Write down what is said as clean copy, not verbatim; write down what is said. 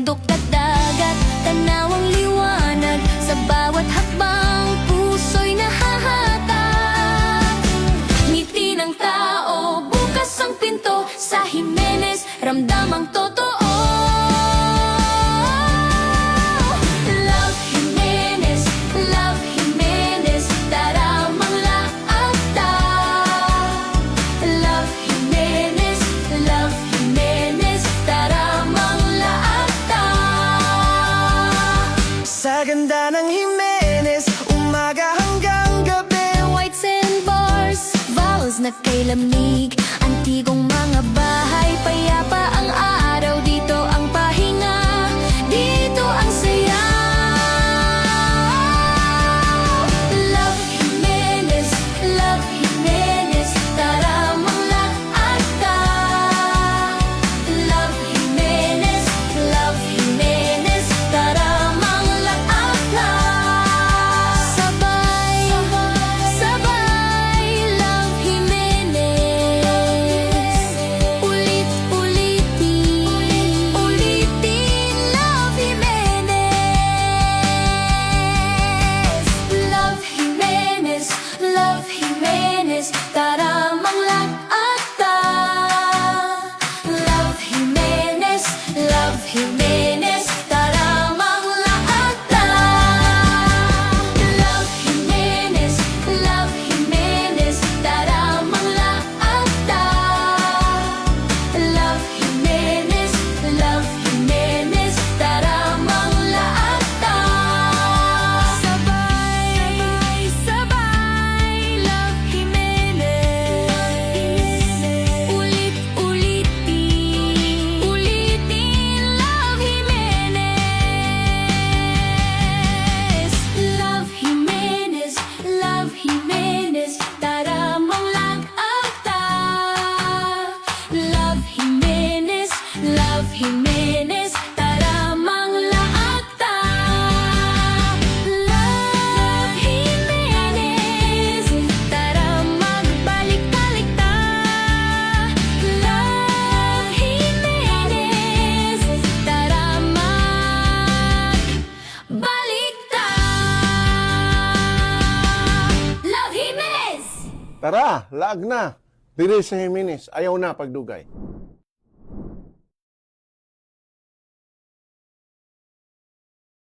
bundok at dagat, tanawang liwanag sa bawat hakbang, puso'y nahahatak. Ngiti ng tao, bukas ang pinto, sa Jimenez ramdam ang totoo. Sa ganda ng Jimenez, umaga hanggang gabi, white sandbars, valves na kay lamig, antigong mga bahay, payapa ang araw, dito ang pahinga, dito ang saya. Love Jimenez, tara manglaad ka. Love Jimenez, tara tara manglaad ka. Love Jimenez, tara manglaad ka. Love Jimenez, tara manglaad ka. Love Jimenez, tara manglaad ka. Sabay, Love Jimenez. Ulitin, Love Jimenez. Love Jimenez, tara manglaad ka. Love Jimenez, tara manglaad ka. Love Jimenez, tara magbalik-balik ta. Love Jimenez, tara magbalik ta. Love Jimenez! Tara, laag na. Diri sa Jimenez, ayaw na pagdugay.